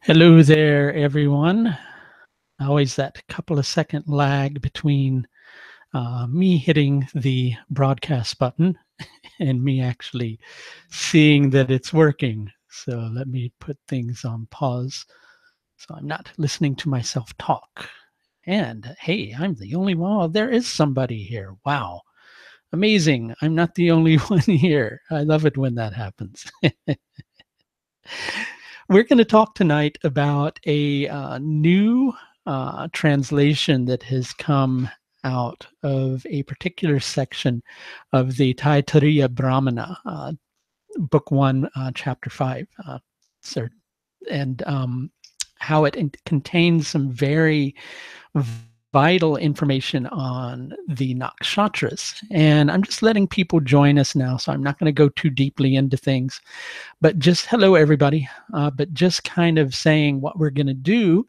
Hello there, everyone. Always that couple of second lag between me hitting the broadcast button and me actually seeing that it's working. So let me put things on pause so I'm not listening to myself talk. And hey, I'm the only one. Oh, there is somebody here. Wow. Amazing. I'm not the only one here. I love it when that happens. We're going to talk tonight about a new translation that has come out of a particular section of the Taittiriya Bhramana, Book 1, Chapter 5. And how it contains some very vital information on the nakshatras. And I'm just letting people join us now, so I'm not going to go too deeply into things. But just hello, everybody. But just kind of saying what we're going to do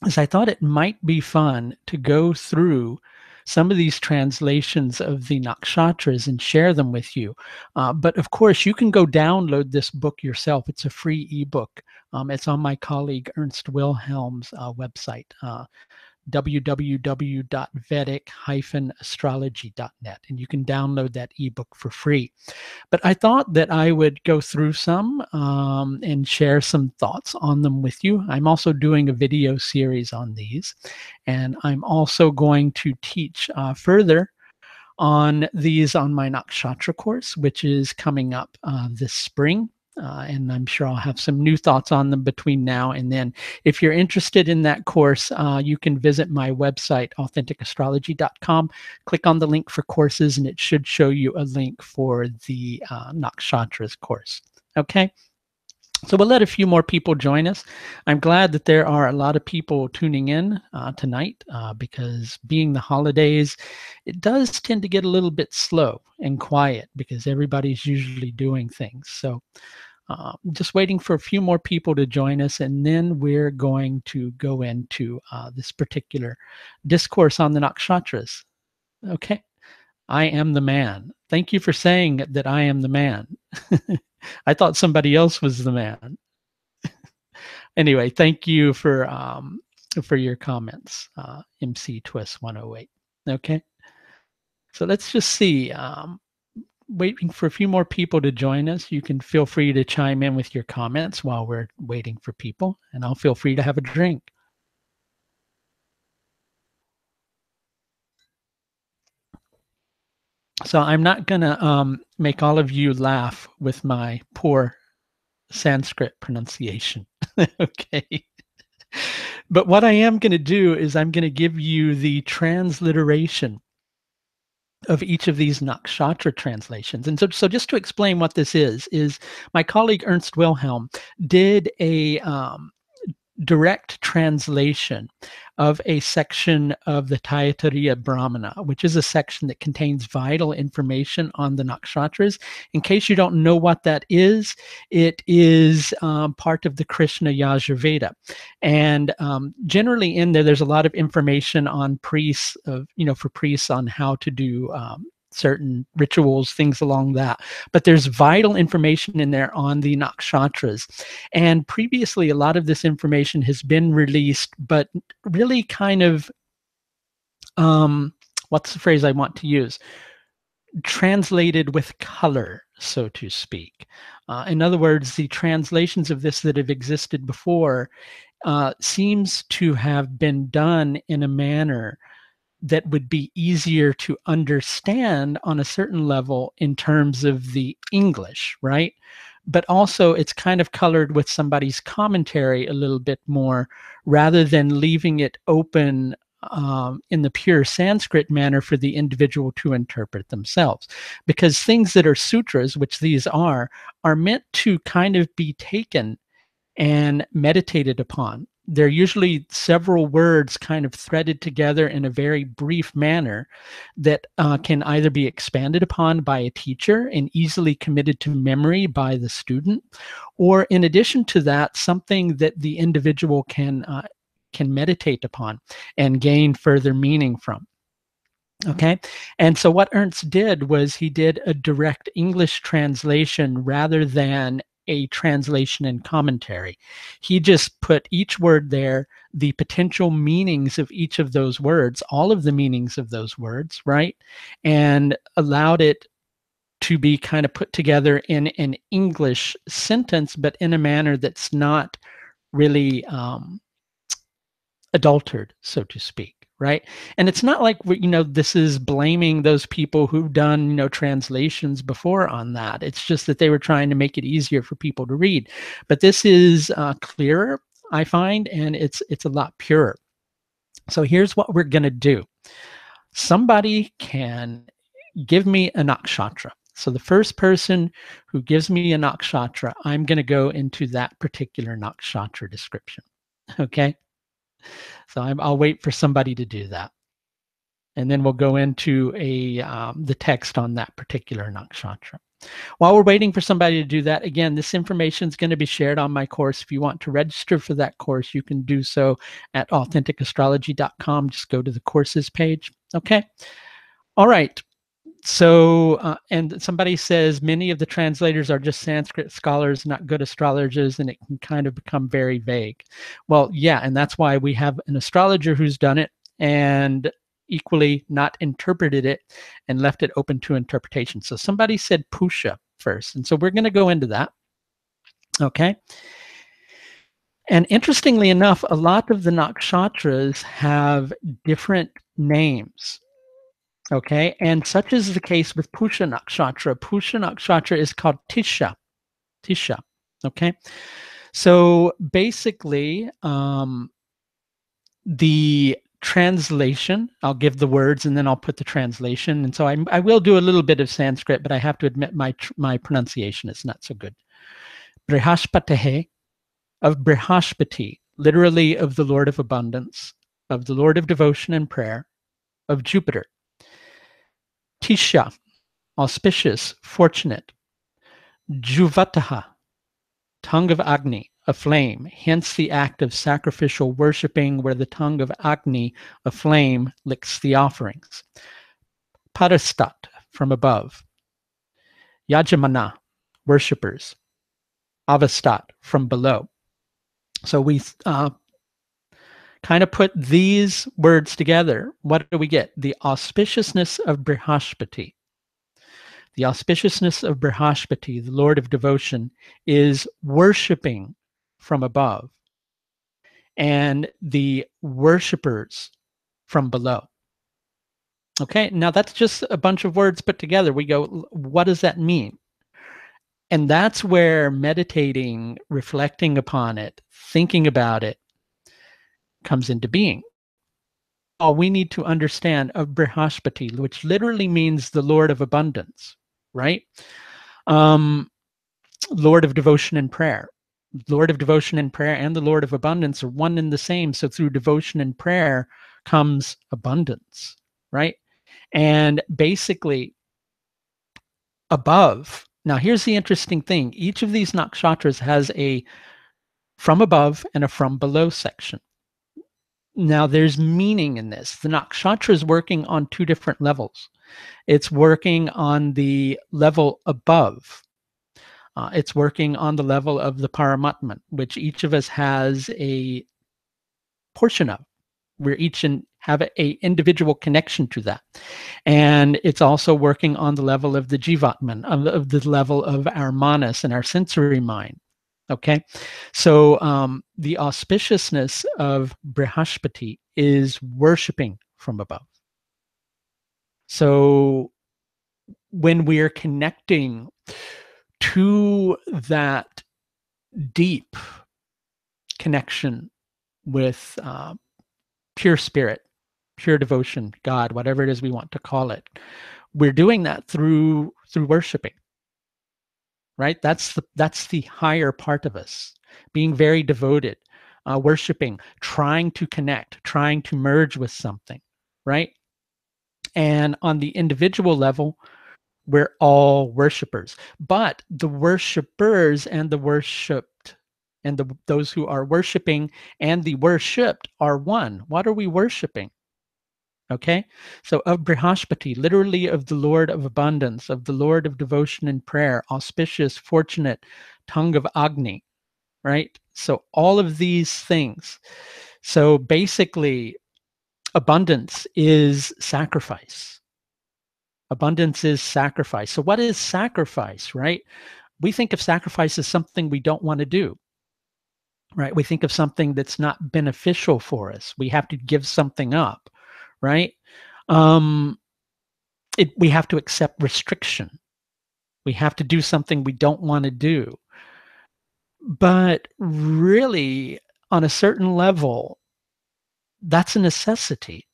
is I thought it might be fun to go through some of these translations of the nakshatras and share them with you. But of course, you can go download this book yourself. It's a free ebook. It's on my colleague Ernst Wilhelm's website. www.vedic-astrology.net, and you can download that ebook for free. But I thought that I would go through some and share some thoughts on them with you. I'm also doing a video series on these, and I'm also going to teach further on these on my Nakshatra course, which is coming up this spring. And I'm sure I'll have some new thoughts on them between now and then. If you're interested in that course, you can visit my website, AuthenticAstrology.com. Click on the link for courses, and it should show you a link for the Nakshatras course. Okay? So we'll let a few more people join us. I'm glad that there are a lot of people tuning in tonight because being the holidays, it does tend to get a little bit slow and quiet because everybody's usually doing things. So just waiting for a few more people to join us, and then we're going to go into this particular discourse on the nakshatras. Okay. I am the man. Thank you for saying that I am the man. I thought somebody else was the man. Anyway, thank you for your comments, MC Twist 108. Okay, so let's just see. Waiting for a few more people to join us. You can feel free to chime in with your comments while we're waiting for people, and I'll feel free to have a drink. So I'm not going to make all of you laugh with my poor Sanskrit pronunciation. Okay. But what I am going to do is I'm going to give you the transliteration of each of these nakshatra translations. And so just to explain what this is my colleague Ernst Wilhelm did a direct translation of a section of the Taittiriya Bhramana, which is a section that contains vital information on the nakshatras. In case you don't know what that is, it is part of the Krishna Yajurveda. And generally in there, there's a lot of information on priests, for priests on how to do certain rituals, things along that. But there's vital information in there on the nakshatras. And previously, a lot of this information has been released, but really kind of, what's the phrase I want to use? Translated with color, so to speak. In other words, the translations of this that have existed before seems to have been done in a manner that would be easier to understand on a certain level in terms of the English, right? But also it's kind of colored with somebody's commentary a little bit more rather than leaving it open in the pure Sanskrit manner for the individual to interpret themselves. Because things that are sutras, which these are meant to kind of be taken and meditated upon. They're usually several words kind of threaded together in a very brief manner that can either be expanded upon by a teacher and easily committed to memory by the student, or in addition to that, something that the individual can meditate upon and gain further meaning from. Okay, and so what Ernst did was he did a direct English translation rather than a translation and commentary. He just put each word there, the potential meanings of each of those words, all of the meanings of those words, right? And allowed it to be kind of put together in an English sentence, but in a manner that's not really adulterated, so to speak, right? And it's not like, this is blaming those people who've done, translations before on that. It's just that they were trying to make it easier for people to read. But this is clearer, I find, and it's a lot purer. So here's what we're going to do. Somebody can give me a nakshatra. So the first person who gives me a nakshatra, I'm going to go into that particular nakshatra description. Okay? So I'll wait for somebody to do that. And then we'll go into the text on that particular nakshatra. While we're waiting for somebody to do that, again, this information is going to be shared on my course. If you want to register for that course, you can do so at AuthenticAstrology.com. Just go to the courses page. Okay. All right. So, and somebody says many of the translators are just Sanskrit scholars, not good astrologers, and it can kind of become very vague. Well, yeah, and that's why we have an astrologer who's done it and equally not interpreted it and left it open to interpretation. So somebody said Pushya first, and so we're going to go into that. Okay. And interestingly enough, a lot of the nakshatras have different names. Okay, and such is the case with Pushya Nakshatra. Pushya Nakshatra is called Tisha. Tisha. Okay, so basically, the translation, I'll give the words and then I'll put the translation. And so I will do a little bit of Sanskrit, but I have to admit my pronunciation is not so good. Brihaspatehe, of Brihaspati, literally of the Lord of Abundance, of the Lord of Devotion and Prayer, of Jupiter. Tisha, auspicious, fortunate. Juvataha, tongue of Agni, a flame, hence the act of sacrificial worshipping where the tongue of Agni, a flame, licks the offerings. Parastat, from above. Yajamana, worshippers. Avastat, from below. So we kind of put these words together. What do we get? The auspiciousness of Brihaspati. The auspiciousness of Brihaspati, the Lord of Devotion, is worshiping from above, and the worshippers from below. Okay, now that's just a bunch of words put together. We go, what does that mean? And that's where meditating, reflecting upon it, thinking about it comes into being. All we need to understand of Brihaspati, which literally means the Lord of Abundance, right? Lord of Devotion and Prayer. Lord of Devotion and Prayer and the Lord of Abundance are one and the same. So through devotion and prayer comes abundance, right? And basically above. Now here's the interesting thing. Each of these nakshatras has a from above and a from below section. Now there's meaning in this. The nakshatra is working on two different levels. It's working on the level above. It's working on the level of the Paramatman, which each of us has a portion of. We're each have a individual connection to that. And it's also working on the level of the Jivatman, of the level of our manas and our sensory mind. Okay, so the auspiciousness of Brihaspati is worshiping from above. So when we are connecting to that deep connection with pure spirit, pure devotion, God, whatever it is we want to call it, we're doing that through worshiping. Right? That's the higher part of us, being very devoted, worshiping, trying to connect, trying to merge with something, right? And on the individual level, we're all worshipers. But the worshipers and the worshipped and those who are worshiping and the worshipped are one. What are we worshiping? Okay, so of Brihaspati, literally of the Lord of abundance, of the Lord of devotion and prayer, auspicious, fortunate, tongue of Agni, right? So all of these things. So basically, abundance is sacrifice. Abundance is sacrifice. So what is sacrifice, right? We think of sacrifice as something we don't want to do, right? We think of something that's not beneficial for us. We have to give something up, right? Um, we have to accept restriction. We have to do something we don't want to do. But really, on a certain level, that's a necessity.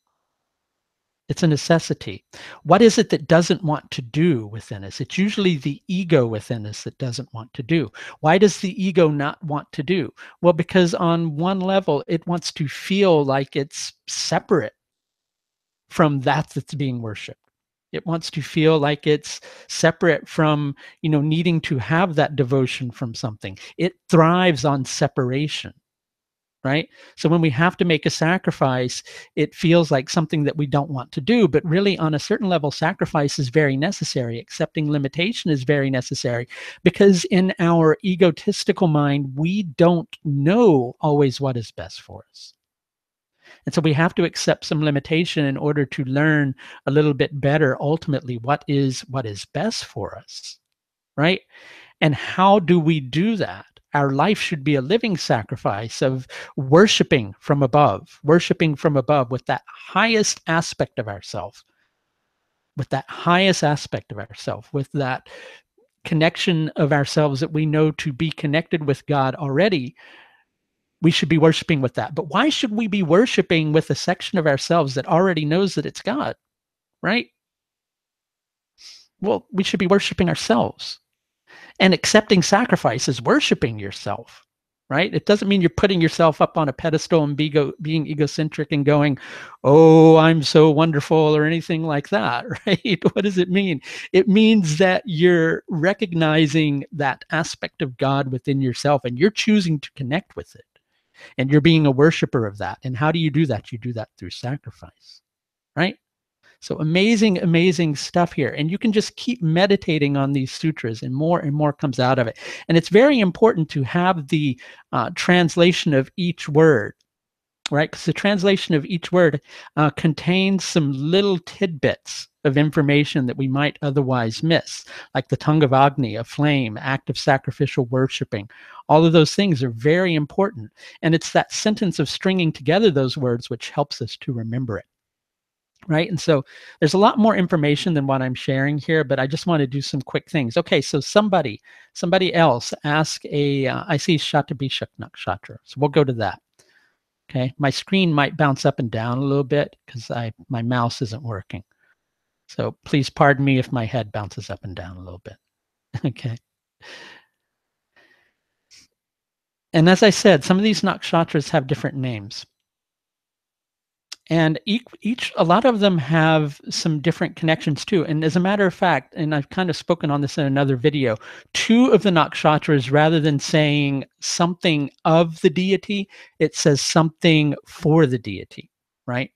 It's a necessity. What is it that doesn't want to do within us? It's usually the ego within us that doesn't want to do. Why does the ego not want to do? Well, because on one level, it wants to feel like it's separate from that that's being worshiped. It wants to feel like it's separate from, needing to have that devotion from something. It thrives on separation, right? So when we have to make a sacrifice, it feels like something that we don't want to do. But really, on a certain level, sacrifice is very necessary. Accepting limitation is very necessary, because in our egotistical mind, we don't know always what is best for us. And so we have to accept some limitation in order to learn a little bit better, ultimately, what is best for us, right? And how do we do that? Our life should be a living sacrifice of worshiping from above with that highest aspect of ourself, with that connection of ourselves that we know to be connected with God already. We should be worshiping with that. But why should we be worshiping with a section of ourselves that already knows that it's God, right? Well, we should be worshiping ourselves. And accepting sacrifice is worshiping yourself, right? It doesn't mean you're putting yourself up on a pedestal and being egocentric and going, oh, I'm so wonderful, or anything like that, right? What does it mean? It means that you're recognizing that aspect of God within yourself, and you're choosing to connect with it. And you're being a worshiper of that. And how do you do that? You do that through sacrifice, right? So amazing, amazing stuff here. And you can just keep meditating on these sutras, and more comes out of it. And it's very important to have the translation of each word, right? Because the translation of each word contains some little tidbits of information that we might otherwise miss, like the tongue of Agni, a flame, act of sacrificial worshiping. All of those things are very important. And it's that sentence of stringing together those words which helps us to remember it. Right. And so there's a lot more information than what I'm sharing here, but I just want to do some quick things. Okay. So somebody else ask I see Shatabhishak Nakshatra. So we'll go to that. Okay. My screen might bounce up and down a little bit because my mouse isn't working. So please pardon me if my head bounces up and down a little bit. Okay. And as I said, some of these nakshatras have different names. And a lot of them have some different connections too. And as a matter of fact, and I've kind of spoken on this in another video, 2 of the nakshatras, rather than saying something of the deity, it says something for the deity, right?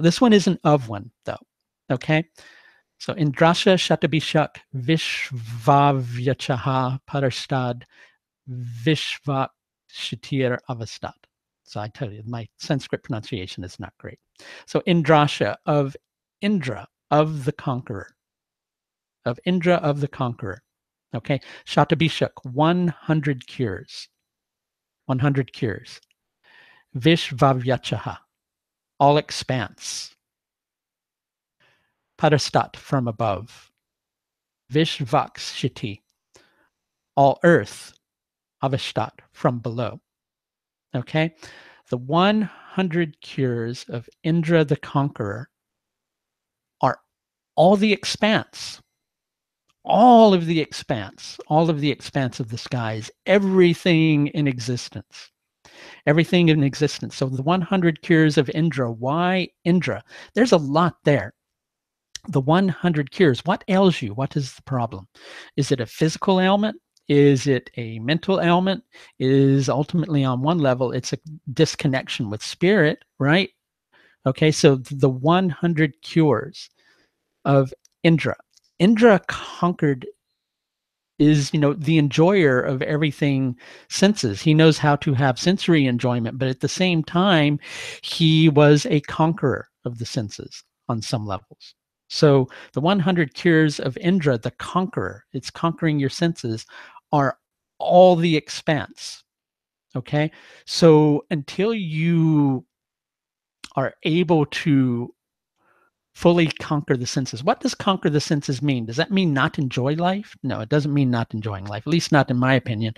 This one isn't of one, though. Okay. So Indrasha Shatabhishak Vishvavyachaha Parashtad Vishvat Shatir Avastad. So I tell you, my Sanskrit pronunciation is not great. So Indrasha, of Indra, of the conqueror. Of Indra, of the conqueror. Okay. Shatabhishak, 100 cures. 100 cures. Vishvavyachaha, all expanse. Parastat, from above. Vishvakshiti, all earth. Avashtat, from below. Okay. The 100 cures of Indra the conqueror are all the expanse, all of the expanse of the skies, everything in existence. Everything in existence. So the 100 cures of Indra. Why Indra? There's a lot there. The 100 cures. What ails you? What is the problem? Is it a physical ailment? Is it a mental ailment? Is ultimately, on one level, it's a disconnection with spirit, right? Okay, so the 100 cures of Indra. Indra conquered, is, the enjoyer of everything senses. He knows how to have sensory enjoyment, but at the same time, he was a conqueror of the senses on some levels. So the 100 cures of Indra, the conqueror, it's conquering your senses, are all the expanse. Okay. So until you are able to fully conquer the senses. What does conquer the senses mean? Does that mean not enjoy life? No, it doesn't mean not enjoying life, at least not in my opinion.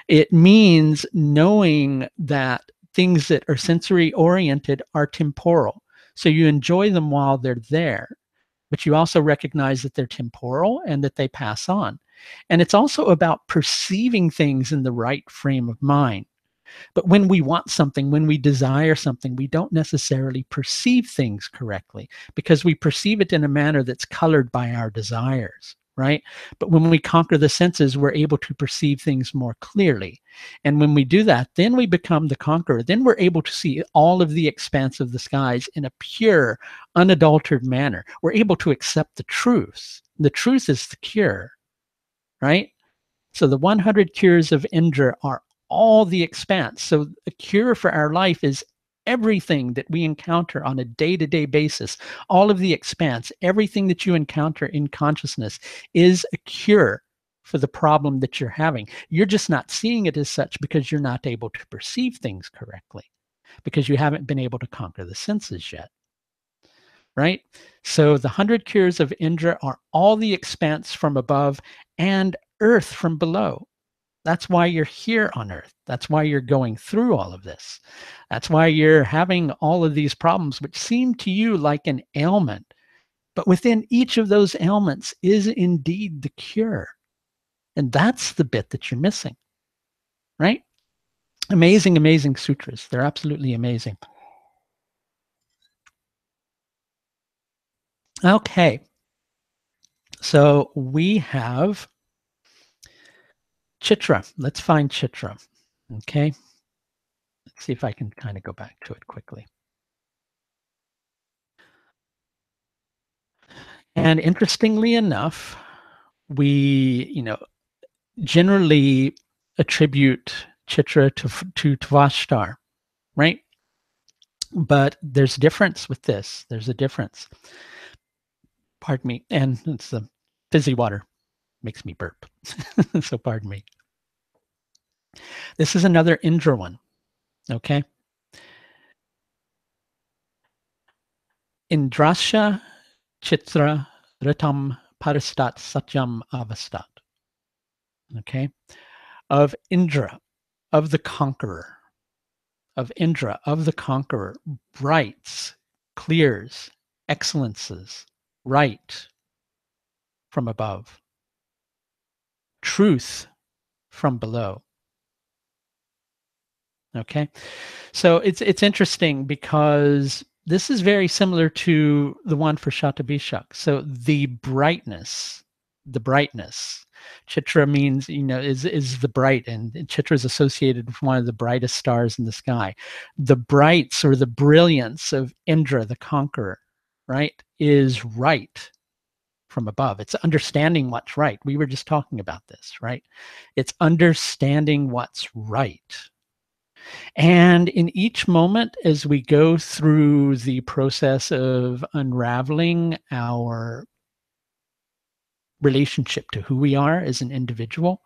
It means knowing that things that are sensory oriented are temporal. So you enjoy them while they're there, but you also recognize that they're temporal and that they pass on. And it's also about perceiving things in the right frame of mind. But when we want something, when we desire something, we don't necessarily perceive things correctly because we perceive it in a manner that's colored by our desires, right? But when we conquer the senses, we're able to perceive things more clearly. And when we do that, then we become the conqueror. Then we're able to see all of the expanse of the skies in a pure, unadulterated manner. We're able to accept the truth. The truth is the cure, right? So the 100 cures of Indra are all the expanse. So a cure for our life is everything that we encounter on a day-to-day basis. All of the expanse, everything that you encounter in consciousness is a cure for the problem that you're having. You're just not seeing it as such because you're not able to perceive things correctly, because you haven't been able to conquer the senses yet. Right? So the 100 cures of Indra are all the expanse from above and earth from below. That's why you're here on earth. That's why you're going through all of this. That's why you're having all of these problems, which seem to you like an ailment. But within each of those ailments is indeed the cure. And that's the bit that you're missing, right? Amazing, amazing sutras. They're absolutely amazing. Okay. So we have Chitra. Let's find Chitra. Okay. Let's see if I can kind of go back to it quickly. And interestingly enough, we, generally attribute Chitra to Tvashtar, right? But there's a difference with this. There's a difference. Pardon me. And it's the fizzy water makes me burp. So pardon me. This is another Indra one. Okay. Indrasya Chitra Ritam Paristat Satyam Avastat. Okay. Of Indra, of the conqueror, of Indra, of the conqueror, brights, clears, excellences, right from above, truth from below. Okay, so it's interesting because this is very similar to the one for Shatabhishak. So the brightness, Chitra means, is the bright, and Chitra is associated with one of the brightest stars in the sky. The brights, or the brilliance of Indra, the conqueror, right, is right from above. It's understanding what's right. We were just talking about this, right? It's understanding what's right. And in each moment, as we go through the process of unraveling our relationship to who we are as an individual,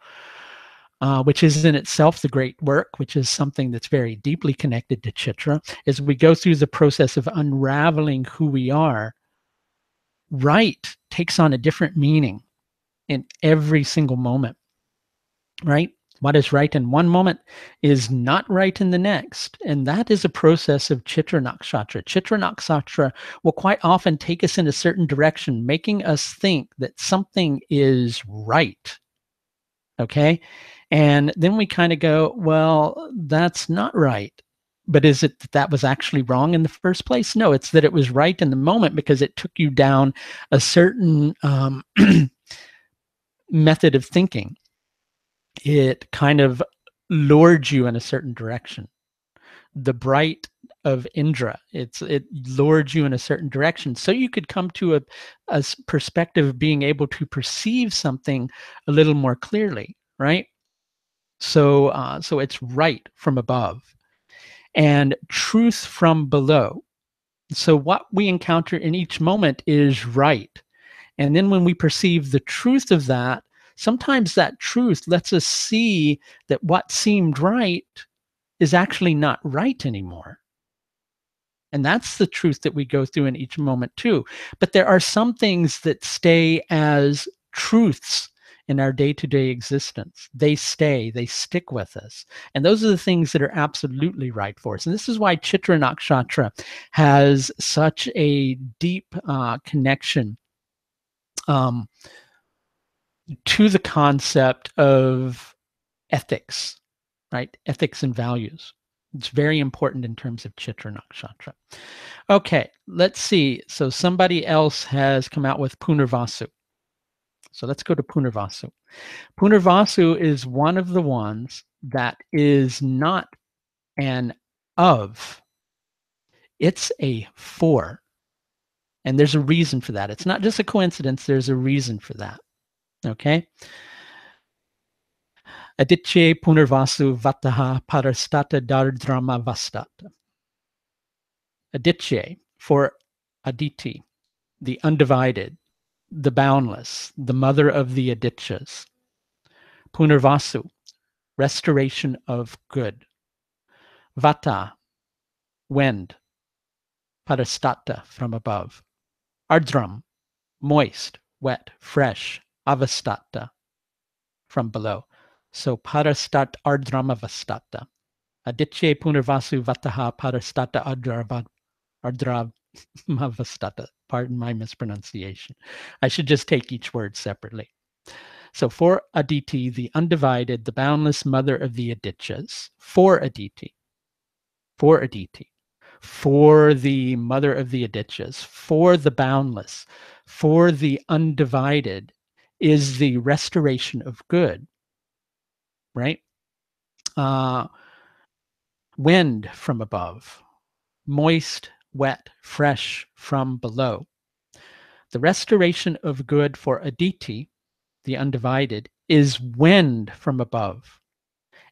which is in itself the great work, which is something that's very deeply connected to Chitra, as we go through the process of unraveling who we are, right takes on a different meaning in every single moment, right? What is right in one moment is not right in the next. And that is a process of Chitra Nakshatra. Chitra Nakshatra will quite often take us in a certain direction, making us think that something is right. Okay. And then we kind of go, well, that's not right. But is it that that was actually wrong in the first place? No, it's that it was right in the moment because it took you down a certain method of thinking. It kind of lured you in a certain direction. The bright of Indra. It lured you in a certain direction, so you could come to a perspective of being able to perceive something a little more clearly, right? So it's right from above, and truth from below. So what we encounter in each moment is right. And then when we perceive the truth of that, sometimes that truth lets us see that what seemed right is actually not right anymore. And that's the truth that we go through in each moment too. But there are some things that stay as truths in our day-to-day existence. They stay, they stick with us. And those are the things that are absolutely right for us. And this is why Chitra Nakshatra has such a deep connection um, to the concept of ethics, right? Ethics and values. It's very important in terms of Chitra Nakshatra. Okay, let's see. So somebody else has come out with Punarvasu. So let's go to Punarvasu. Punarvasu is one of the ones that is not an of, it's a for. And there's a reason for that. It's not just a coincidence, there's a reason for that. Okay? Aditye Punarvasu Vataha Parastata Dardrama Vastata. Aditye for Aditi, the undivided, the boundless, the mother of the Adityas. Punarvasu, restoration of good. Vata, wind. Parastata, from above. Ardram, moist, wet, fresh. Avastata, from below. So parastat ardramavastata. Aditye Punarvasu Vataha Parastata Ardramavastata. Pardon my mispronunciation. I should just take each word separately. So for Aditi, the undivided, the boundless mother of the Adityas, for Aditi, for Aditi, for the mother of the Adityas, for the boundless, for the undivided, is the restoration of good, right? Wind from above, moist, wet, fresh from below. The restoration of good for Aditi, the undivided, is wind from above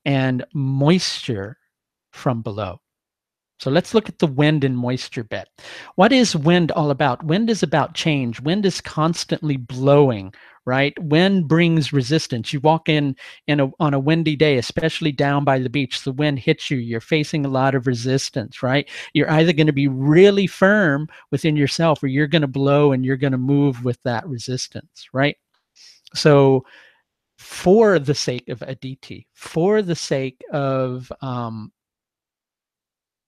and moisture from below. So let's look at the wind and moisture bit. What is wind all about? Wind is about change. Wind is constantly blowing, right? Wind brings resistance. You walk on a windy day, especially down by the beach, the wind hits you. You're facing a lot of resistance, right? You're either going to be really firm within yourself or you're going to blow and you're going to move with that resistance, right? So for the sake of Aditi, for the sake of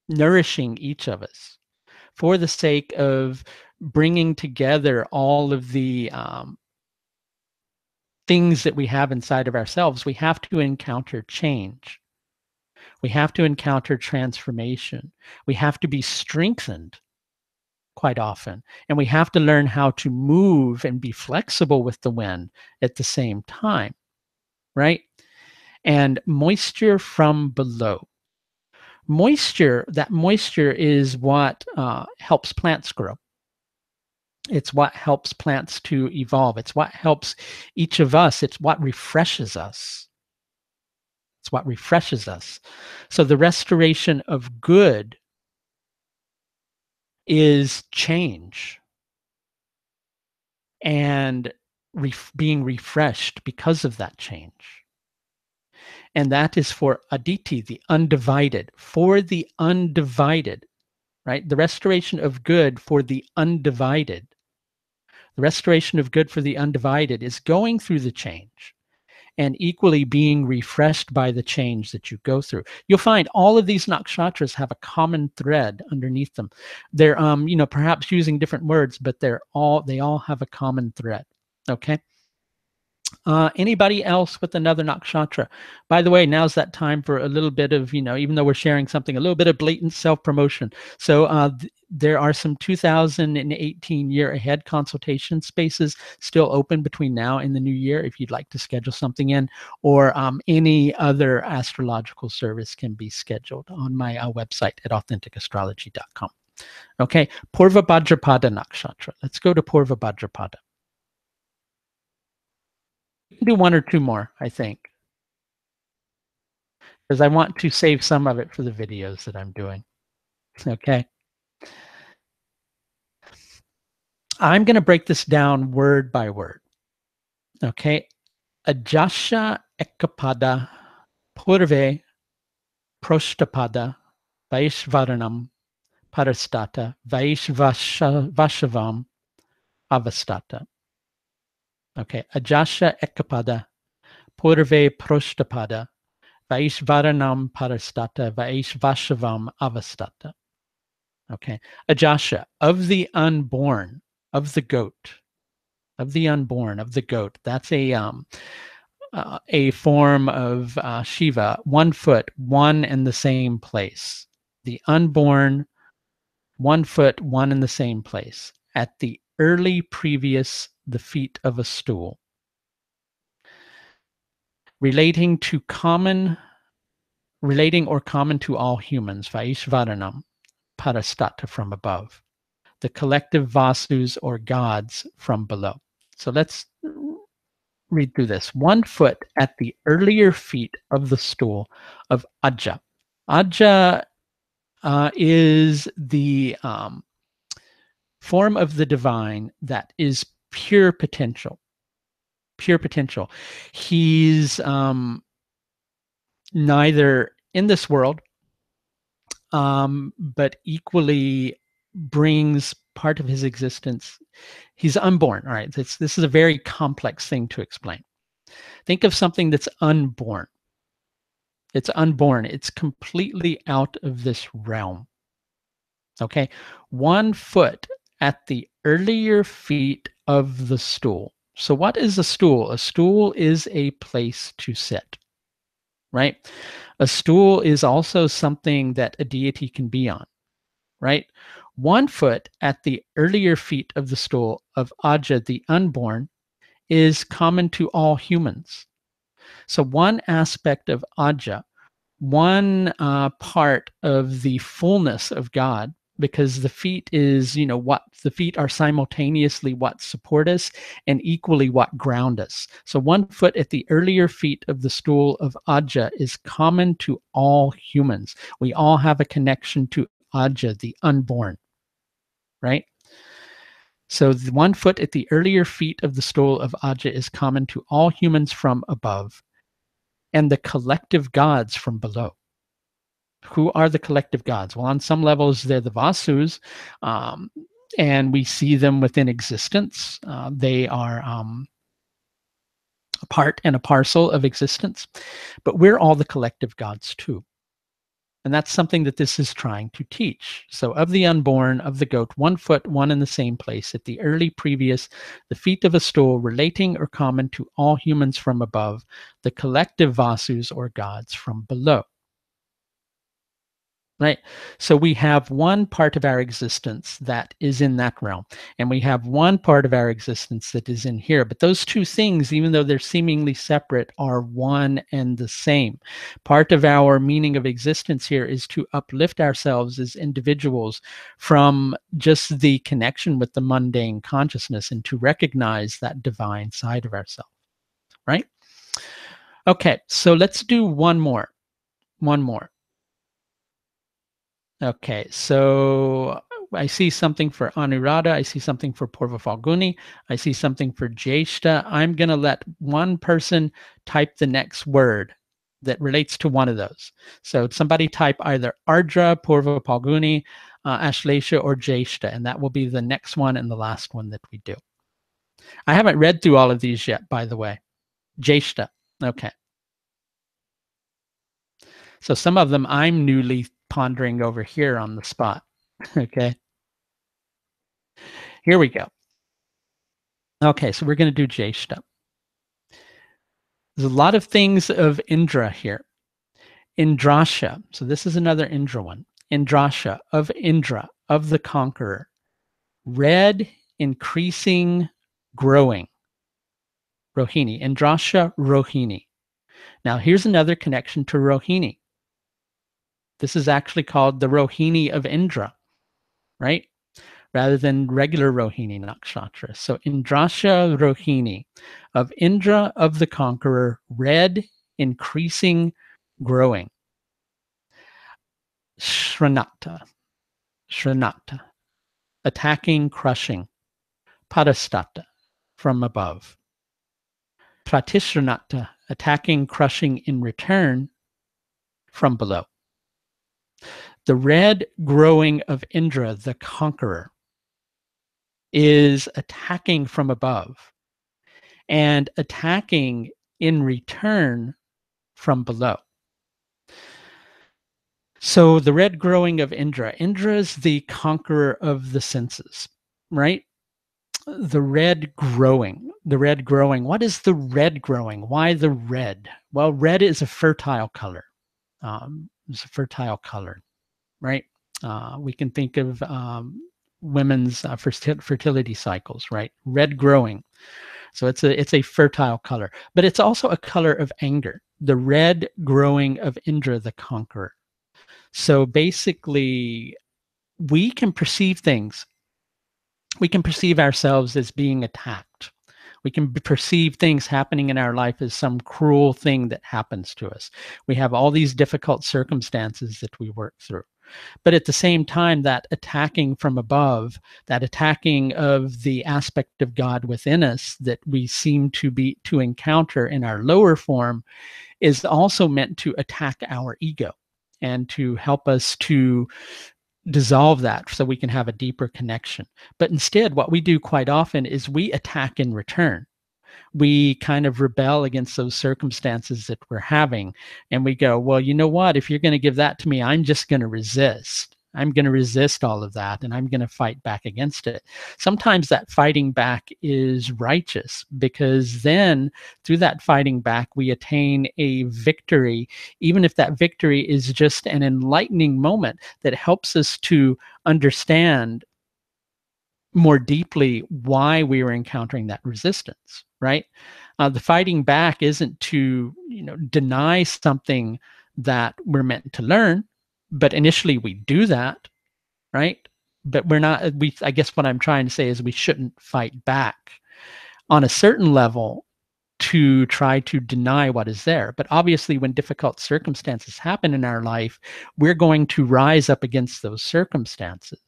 nourishing each of us, for the sake of bringing together all of the things that we have inside of ourselves, we have to encounter change. We have to encounter transformation. We have to be strengthened quite often. And we have to learn how to move and be flexible with the wind at the same time, right? And moisture from below. That moisture is what helps plants grow. It's what helps plants to evolve. It's what helps each of us. It's what refreshes us. It's what refreshes us. So the restoration of good is change and being refreshed because of that change. And that is for Aditi, the undivided, for the undivided, right? The restoration of good for the undivided. The restoration of good for the undivided is going through the change and equally being refreshed by the change that you go through. You'll find all of these nakshatras have a common thread underneath them. They're, perhaps using different words, but they all have a common thread. Okay. Anybody else with another nakshatra? By the way, now's that time for a little bit of, even though we're sharing something, a little bit of blatant self-promotion. So there are some 2018 year ahead consultation spaces still open between now and the new year if you'd like to schedule something in, or any other astrological service can be scheduled on my website at AuthenticAstrology.com. Okay, Purva Bhadrapada Nakshatra. Let's go to Purva Bhadrapada. We can do one or two more, I think, because I want to save some of it for the videos that I'm doing. Okay. I'm going to break this down word by word. Okay. Ajasha Ekapada Purve Proshtapada Vaishvaranam Parastata Vaishvashavam Avastata. Okay. Ajasha Ekapada Purve Proshtapada Vaishvaranam Parastata Vaishvashavam Avastata. Okay. Ajasha, of the unborn, of the goat, of the unborn, of the goat. That's a form of Shiva, 1 foot, one in the same place. The unborn, 1 foot, one in the same place. At the early previous, the feet of a stool. Relating or common to all humans, Vaishvaranam, Parastata, from above. The collective vasus or gods from below. So let's read through this. 1 foot at the earlier feet of the stool of Ajja. Ajja is the form of the divine that is pure potential. Pure potential. He's neither in this world, but equally brings part of his existence. He's unborn. All right. This is a very complex thing to explain. Think of something that's unborn. It's unborn. It's completely out of this realm. Okay. 1 foot at the earlier feet of the stool. So what is a stool? A stool is a place to sit, right? A stool is also something that a deity can be on, right? 1 foot at the earlier feet of the stool of Ajja, the unborn, is common to all humans. So one aspect of Ajja, one part of the fullness of God, because the feet is, what the feet are simultaneously what support us and equally what ground us. So 1 foot at the earlier feet of the stool of Ajja is common to all humans. We all have a connection to Ajja, the unborn, right? So the 1 foot at the earlier feet of the stool of Ajja is common to all humans from above and the collective gods from below. Who are the collective gods? Well, on some levels, they're the Vasus, and we see them within existence. They are a part and a parcel of existence, but we're all the collective gods too. And that's something that this is trying to teach. So of the unborn, of the goat, 1 foot, one in the same place, at the early previous, the feet of a stool, relating or common to all humans from above, the collective Vasus or gods from below. Right? So we have one part of our existence that is in that realm, and we have one part of our existence that is in here. But those two things, even though they're seemingly separate, are one and the same. Part of our meaning of existence here is to uplift ourselves as individuals from just the connection with the mundane consciousness and to recognize that divine side of ourselves. Right? Okay, so let's do one more. One more. Okay, so I see something for Anuradha. I see something for Purva Falguni. I see something for Jyeshtha. I'm going to let one person type the next word that relates to one of those. So somebody type either Ardra, Purva Falguni, Ashlesha, or Jyeshtha, and that will be the next one and the last one that we do. I haven't read through all of these yet, by the way. Jyeshtha. Okay. So some of them I'm newly pondering over here on the spot. Okay. Here we go. Okay, so we're going to do Jyeshtha. There's a lot of things of Indra here. Indrasha, so this is another Indra one. Indrasha, of Indra, of the conqueror. Red, increasing, growing. Rohini, Indrasha, Rohini. Now here's another connection to Rohini. This is actually called the Rohini of Indra, right? Rather than regular Rohini Nakshatra. So Indrasha Rohini, of Indra, of the conqueror, red, increasing, growing. Shranata, Shranata, attacking, crushing. Padastata, from above. Pratishranata, attacking, crushing in return from below. The red growing of Indra, the conqueror, is attacking from above and attacking in return from below. So the red growing of Indra, Indra is the conqueror of the senses, right? The red growing, the red growing. What is the red growing? Why the red? Well, red is a fertile color. It's a fertile color, right? We can think of women's fertility cycles, right? Red growing. So it's a fertile color, but it's also a color of anger. The red growing of Indra, the conqueror. So basically, we can perceive things. We can perceive ourselves as being attacked. We can perceive things happening in our life as some cruel thing that happens to us. We have all these difficult circumstances that we work through. But at the same time, that attacking from above, that attacking of the aspect of God within us that we seem to encounter in our lower form, is also meant to attack our ego and to help us to dissolve that so we can have a deeper connection. But instead, what we do quite often is we attack in return. We kind of rebel against those circumstances that we're having. And we go, well, you know what? If you're going to give that to me, I'm just going to resist. I'm going to resist all of that and I'm going to fight back against it. Sometimes that fighting back is righteous because then through that fighting back, we attain a victory, even if that victory is just an enlightening moment that helps us to understand more deeply why we were encountering that resistance, right? The fighting back isn't to, deny something that we're meant to learn, but initially we do that, right? But we're not, I guess what I'm trying to say is we shouldn't fight back on a certain level to try to deny what is there. But obviously, when difficult circumstances happen in our life, we're going to rise up against those circumstances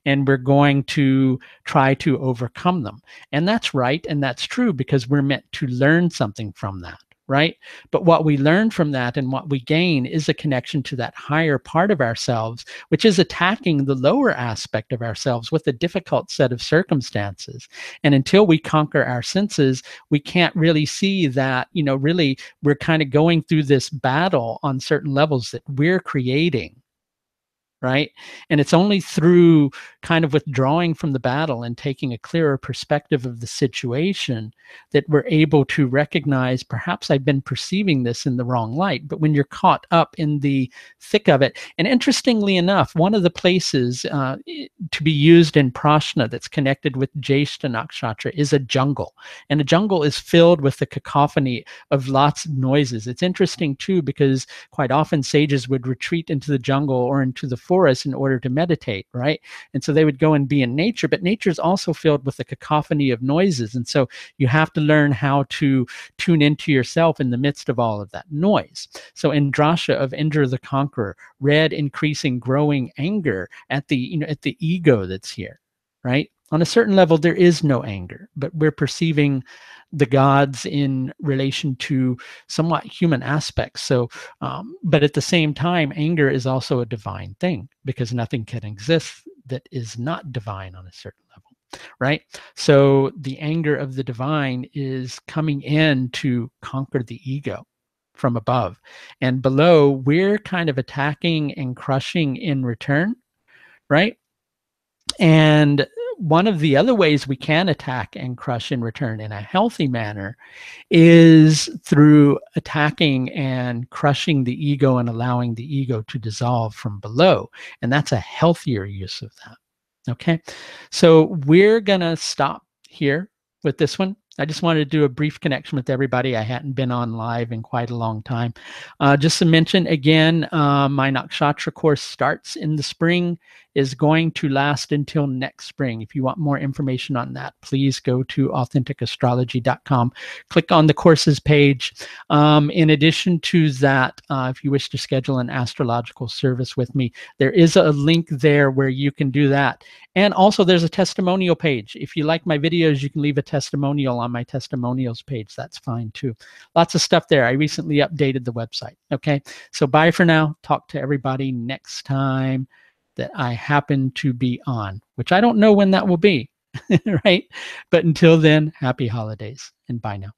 and we're going to try to overcome them. And that's right and that's true because we're meant to learn something from that, right? But what we learn from that and what we gain is a connection to that higher part of ourselves, which is attacking the lower aspect of ourselves with a difficult set of circumstances. And until we conquer our senses, we can't really see that, really we're kind of going through this battle on certain levels that we're creating. Right. And it's only through kind of withdrawing from the battle and taking a clearer perspective of the situation that we're able to recognize perhaps I've been perceiving this in the wrong light. But when you're caught up in the thick of it, and interestingly enough, one of the places to be used in prashna that's connected with Jyeshtha Nakshatra is a jungle. And a jungle is filled with the cacophony of lots of noises. It's interesting too, because quite often sages would retreat into the jungle or into the forest in order to meditate, right? And so they would go and be in nature, but nature is also filled with a cacophony of noises. And so you have to learn how to tune into yourself in the midst of all of that noise. So Indrasha of Indra the Conqueror, red, increasing, growing anger at the, at the ego that's here, right? On a certain level, there is no anger, but we're perceiving the gods in relation to somewhat human aspects. So, but at the same time, anger is also a divine thing because nothing can exist that is not divine on a certain level, right? So the anger of the divine is coming in to conquer the ego from above. And below, we're kind of attacking and crushing in return, right? And one of the other ways we can attack and crush in return in a healthy manner is through attacking and crushing the ego and allowing the ego to dissolve from below. And that's a healthier use of that. Okay, so we're gonna stop here with this one. I just wanted to do a brief connection with everybody. I hadn't been on live in quite a long time. Just to mention again, my Nakshatra course starts in the spring, is going to last until next spring. If you want more information on that, please go to AuthenticAstrology.com. Click on the courses page. In addition to that, if you wish to schedule an astrological service with me, there is a link there where you can do that. And also there's a testimonial page. If you like my videos, you can leave a testimonial on my testimonials page. That's fine too. Lots of stuff there. I recently updated the website. Okay, so bye for now. Talk to everybody next time that I happen to be on, which I don't know when that will be, right? But until then, happy holidays and bye now.